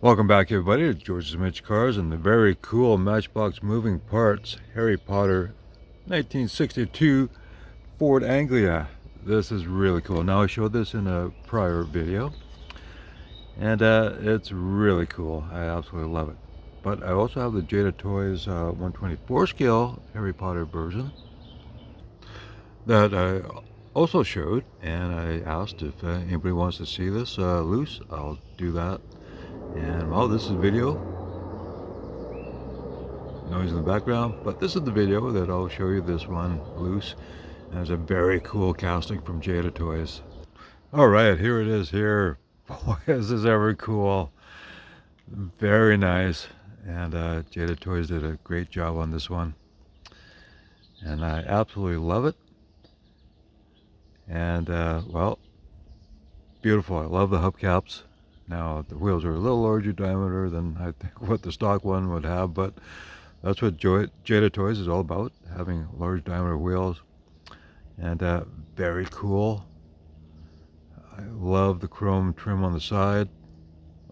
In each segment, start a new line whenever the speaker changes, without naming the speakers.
Welcome back, everybody, to George's Mitch Cars and the very cool Matchbox Moving Parts Harry Potter 1962 Ford Anglia. This is really cool. Now, I showed this in a prior video, and it's really cool. I absolutely love it. But I also have the Jada Toys 124 scale Harry Potter version that I also showed, and I asked if anybody wants to see this loose. I'll do that. And well, this is video. Noise in the background, but this is the video that I'll show you, this one loose. And it's a very cool casting from Jada Toys. All right, here it is here. Boy, is this ever cool. Very nice. And Jada Toys did a great job on this one. And I absolutely love it. And well, beautiful. I love the hubcaps. Now, the wheels are a little larger diameter than I think what the stock one would have, but that's what Jada Toys is all about, having large diameter wheels. And very cool. I love the chrome trim on the side,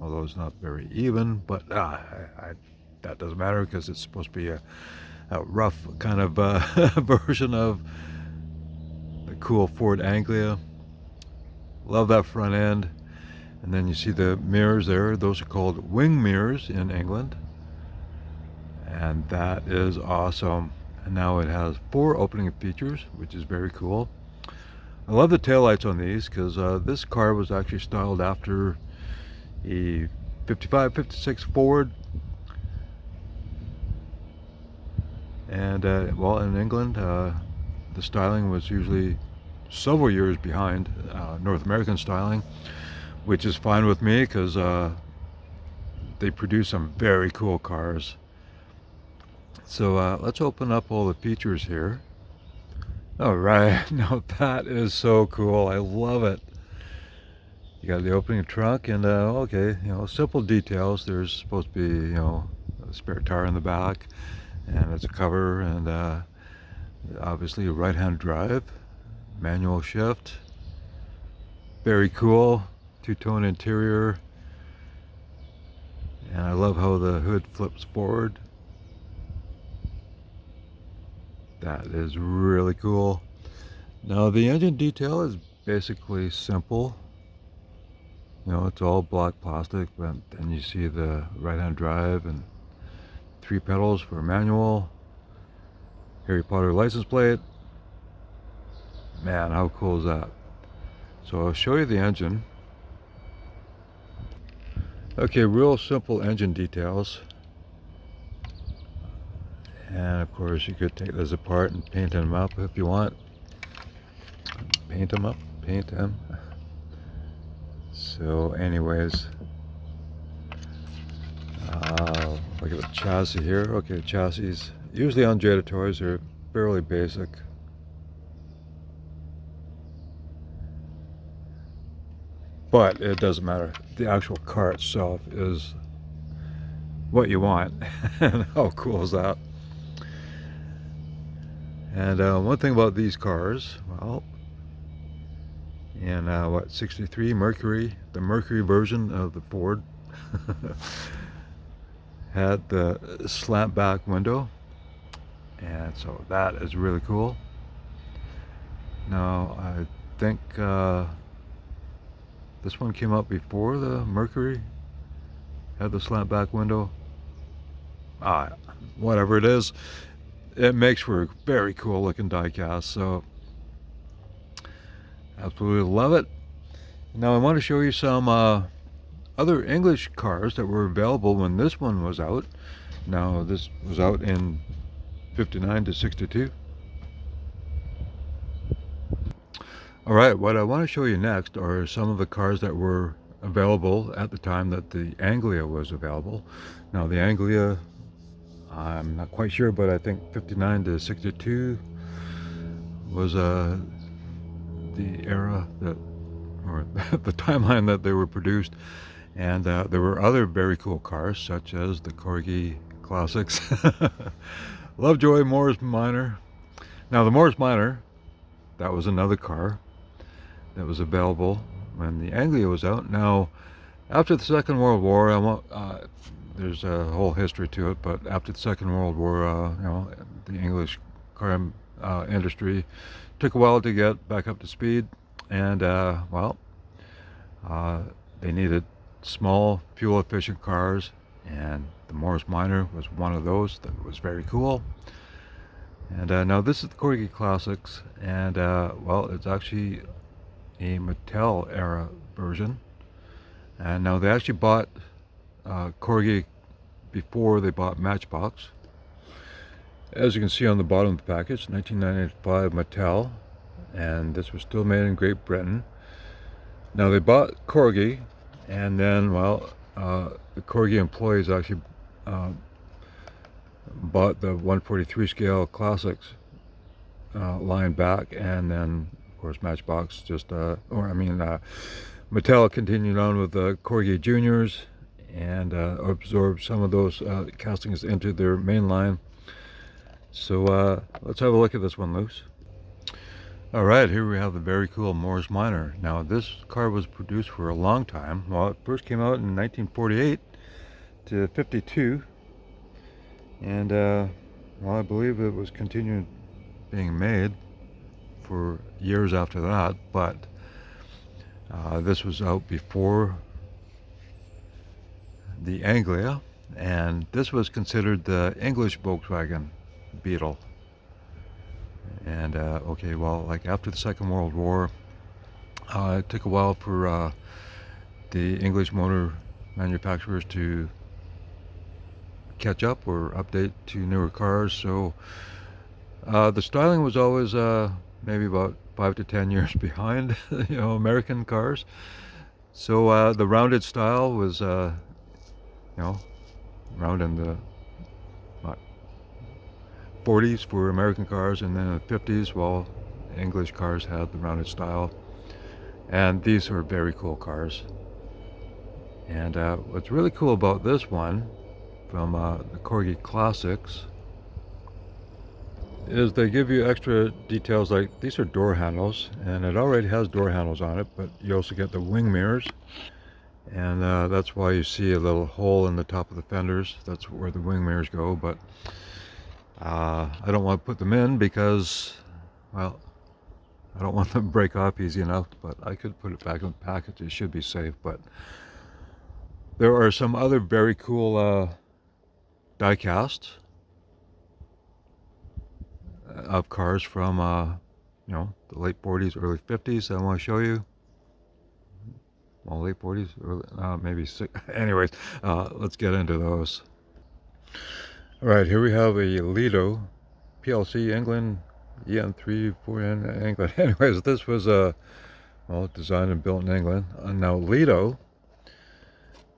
although it's not very even, but that doesn't matter because it's supposed to be a rough kind of version of the cool Ford Anglia. Love that front end. And then you see the mirrors there. Those are called wing mirrors in England. And that is awesome. And now it has 4 opening features, which is very cool. I love the taillights on these because this car was actually styled after a 55, 56 Ford. And well, in England, the styling was usually several years behind North American styling, which is fine with me because they produce some very cool cars. So let's open up all the features here. All right, now that is so cool. I love it. You got the opening trunk, and okay, simple details. There's supposed to be, a spare tire in the back, and it's a cover, and obviously a right-hand drive, manual shift. Very cool. Two-tone interior, and I love how the hood flips forward. That is really cool. Now, the engine detail is basically simple. It's all black plastic, but then you see the right-hand drive and 3 pedals for manual. Harry Potter license plate. Man, how cool is that? So I'll show you the engine. Okay, real simple engine details. And of course, you could take this apart and paint them up if you want. Paint them up, paint them. So anyways, look at the chassis here. Okay, chassis, usually on Jada Toys, are fairly basic. But it doesn't matter. The actual car itself is what you want. And how cool is that? And one thing about these cars, well, in what, 63 Mercury, the Mercury version of the Ford had the slant back window, and so that is really cool. Now, I think this one came out before the Mercury had the slant back window. Whatever it is, it makes for a very cool looking diecast. So absolutely love it. Now I want to show you some other English cars that were available when this one was out. Now this was out in 59 to 62. Alright, what I want to show you next are some of the cars that were available at the time that the Anglia was available. Now the Anglia, I'm not quite sure, but I think 59 to 62 was the era that, or the timeline that they were produced. And there were other very cool cars, such as the Corgi Classics. Lovejoy Morris Minor. Now the Morris Minor, that was another car that was available when the Anglia was out. Now, After the Second World War, there's a whole history to it, but after the Second World War, the English car industry took a while to get back up to speed, and uh, they needed small, fuel-efficient cars, and the Morris Minor was one of those that was very cool. And now this is the Corgi Classics, and it's actually a Mattel era version. And now they actually bought Corgi before they bought Matchbox. As you can see on the bottom of the package, 1995 Mattel, and this was still made in Great Britain. Now they bought Corgi, and then the Corgi employees actually bought the 143 scale Classics line back, and then of course Matchbox Mattel continued on with the Corgi Juniors and absorbed some of those castings into their main line. So let's have a look at this one, Luce. Alright, here we have the very cool Morris Minor. Now this car was produced for a long time. Well, it first came out in 1948 to 52, and I believe it was continued being made for years after that, but this was out before the Anglia, and this was considered the English Volkswagen Beetle. And after the Second World War, it took a while for the English motor manufacturers to catch up or update to newer cars. So the styling was always maybe about 5 to 10 years behind, American cars. So the rounded style was, round in the 40s for American cars, and then in the 50s, English cars had the rounded style. And these are very cool cars. And what's really cool about this one from the Corgi Classics is they give you extra details, like these are door handles, and it already has door handles on it, but you also get the wing mirrors, and that's why you see a little hole in the top of the fenders. That's where the wing mirrors go, but I don't want to put them in because, I don't want them to break off easy enough, but I could put it back in the package. It should be safe. But there are some other very cool die casts of cars from the late 40s, early 50s I want to show you. Well, late 40s, early, maybe six. Anyways, let's get into those. All right, here we have a Lido PLC England EN3 4N England. Anyways, this was designed and built in England. Now Lido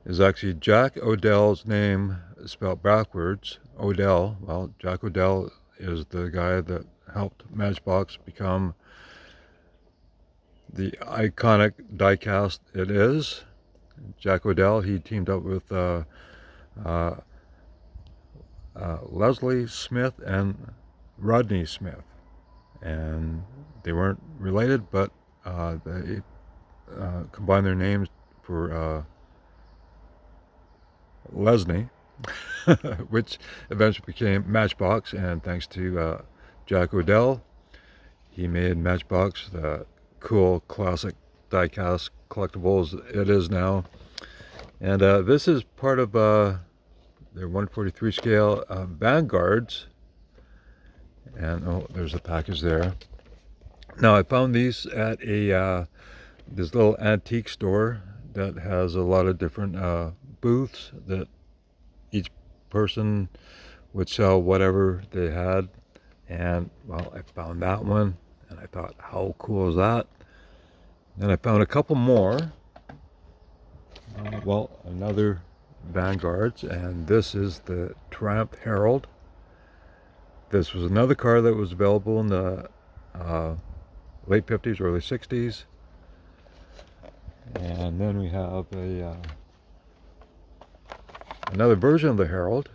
is actually Jack Odell's name spelled backwards. Odell. Well, Jack Odell is the guy that helped Matchbox become the iconic diecast it is. Jack Odell, he teamed up with Leslie Smith and Rodney Smith, and they weren't related, but they combined their names for Lesney, which eventually became Matchbox. And thanks to Jack Odell, he made Matchbox the cool classic diecast collectibles it is now. And this is part of their 143 scale Vanguards, and there's a package there. Now I found these at a this little antique store that has a lot of different booths that each person would sell whatever they had. And I found that one, and I thought, how cool is that? Then I found a couple more. Another Vanguards, and this is the Triumph Herald. This was another car that was available in the late 50s, early 60s. And then we have another version of the Herald,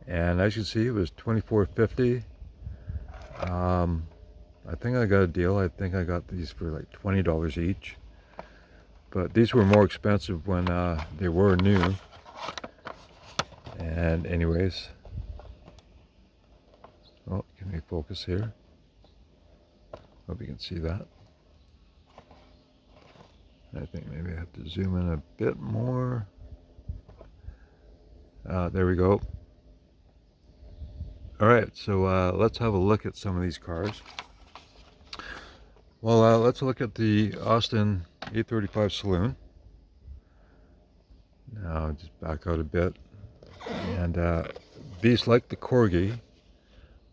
and as you see, it was $24.50. I think I got a deal. I think I got these for like $20 each. but these were more expensive when they were new. And anyways, oh, can we focus here? Hope you can see that. I think maybe I have to zoom in a bit more. There we go. All right, so let's have a look at some of these cars. Well, let's look at the Austin 835 Saloon. Now, just back out a bit. And these, like the Corgi,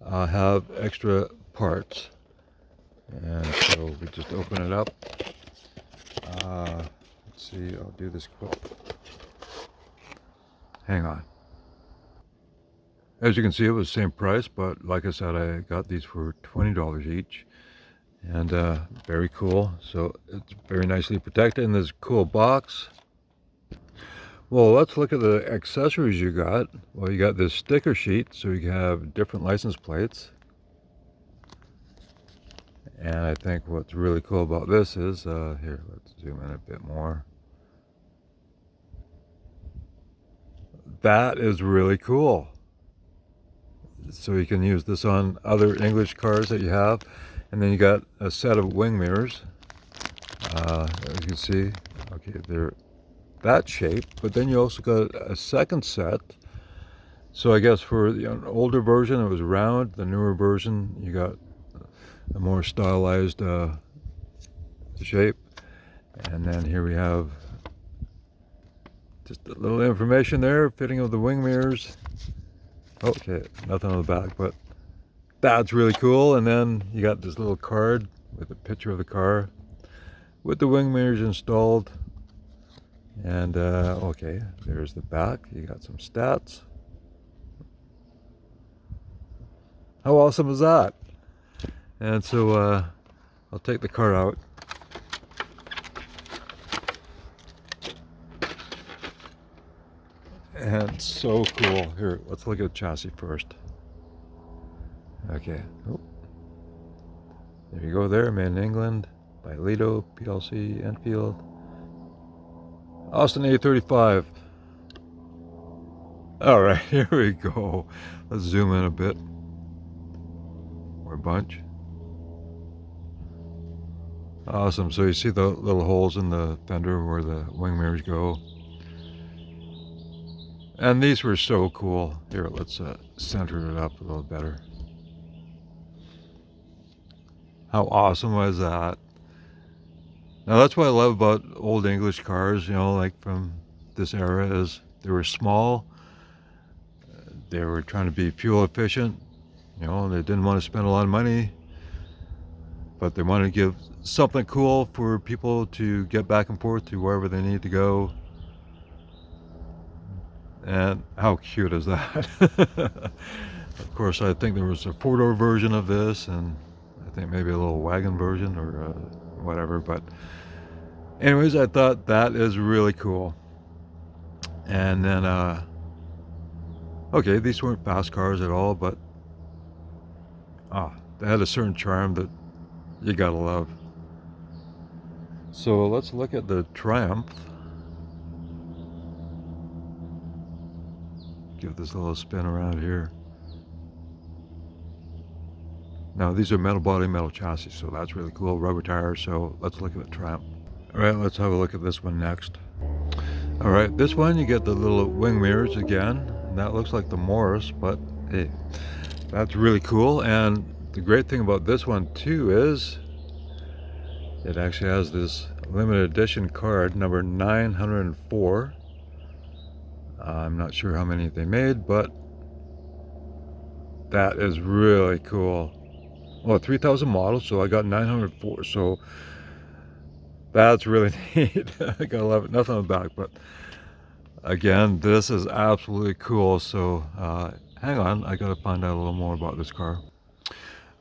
have extra parts. And so we just open it up. Let's see, I'll do this quick. Hang on. As you can see, it was the same price, but like I said, I got these for $20 each. And very cool. So it's very nicely protected in this cool box. Well, let's look at the accessories you got. Well, you got this sticker sheet, so you can have different license plates. And I think what's really cool about this is, here, let's zoom in a bit more. That is really cool. So you can use this on other English cars that you have. And then you got a set of wing mirrors. As you can see, okay, they're that shape, but then you also got a second set. So I guess for the older version it was round, the newer version you got a more stylized shape. And then here we have just a little information there, fitting of the wing mirrors. Okay, nothing on the back, but that's really cool. And then you got this little card with a picture of the car with the wing mirrors installed. And okay, there's the back. You got some stats. How awesome is that? And so I'll take the car out. And so cool. Here, let's look at the chassis first. Okay. Oh. There you go there, made in England by Lido PLC Enfield. Austin 835. All right, here we go. Let's zoom in a bit. Or a bunch. Awesome. So you see the little holes in the fender where the wing mirrors go. And these were so cool. Here, let's center it up a little better. How awesome was that? Now that's what I love about old English cars, you know, like from this era, is they were small. They were trying to be fuel efficient. You know, they didn't want to spend a lot of money, but they wanted to give something cool for people to get back and forth to wherever they need to go. And how cute is that? Of course, I think there was a four-door version of this, and I think maybe a little wagon version or whatever. But anyways, I thought that is really cool. And then, okay, these weren't fast cars at all, but they had a certain charm that you gotta love. So let's look at the Triumph. Give this a little spin around here. Now these are metal body, metal chassis, so that's really cool. Rubber tires. So let's look at the Triumph. All right, let's have a look at this one next. All right, this one you get the little wing mirrors again, and that looks like the Morris, but hey, that's really cool. And the great thing about this one too is it actually has this limited edition card, number 904. I'm not sure how many they made, but that is really cool. Well, 3,000 models, so I got 904, so that's really neat. I gotta love it. Nothing on the back, but again, this is absolutely cool. So hang on, I gotta find out a little more about this car.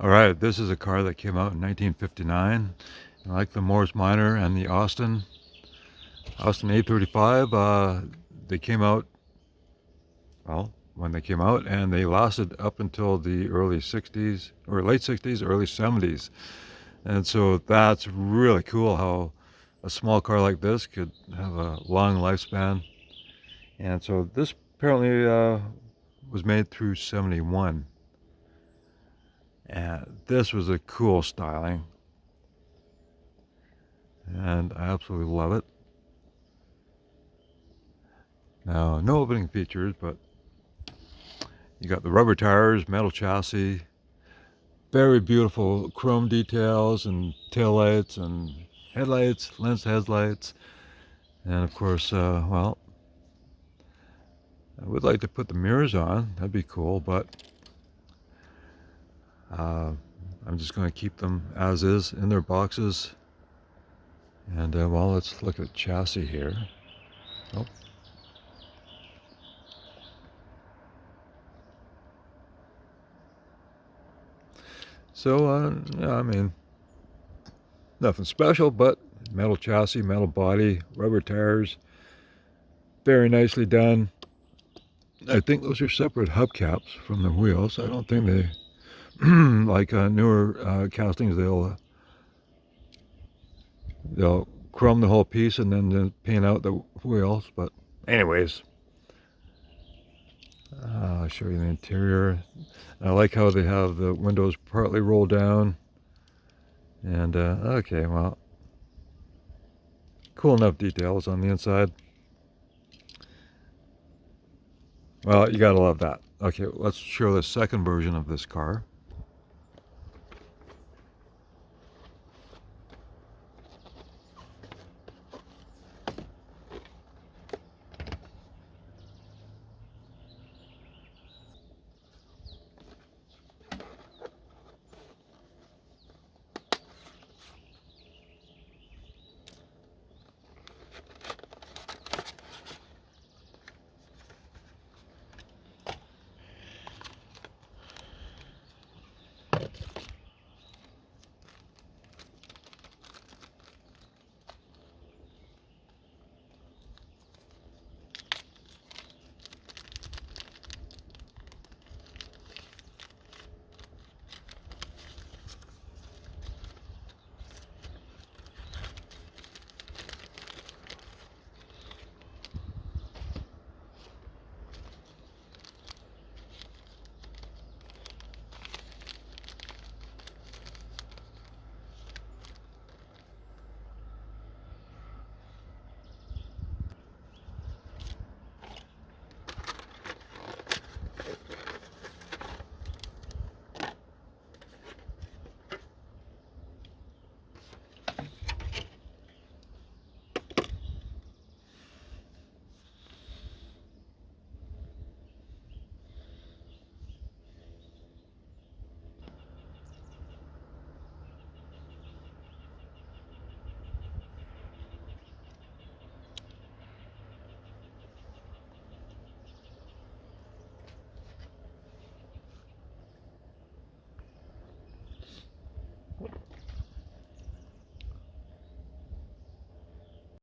All right, this is a car that came out in 1959. And like the Morris Minor and the Austin 835, they came out, well, when they came out, and they lasted up until the early 60s, or late 60s, early 70s. And so that's really cool how a small car like this could have a long lifespan. And so this apparently was made through 71. And this was a cool styling. And I absolutely love it. Now, no opening features, but you got the rubber tires, metal chassis, very beautiful chrome details and taillights and headlights, lens headlights. And of course, well, I would like to put the mirrors on. That'd be cool, but I'm just going to keep them as is in their boxes. And well, let's look at chassis here. Oh. So, yeah, I mean, nothing special, but metal chassis, metal body, rubber tires, very nicely done. I think those are separate hubcaps from the wheels. I don't think they, like newer castings, they'll chrome the whole piece and then paint out the wheels. But anyways, I'll show you the interior. I like how they have the windows partly rolled down. And okay, well, cool enough details on the inside. Well, you gotta love that. Okay, let's show the second version of this car.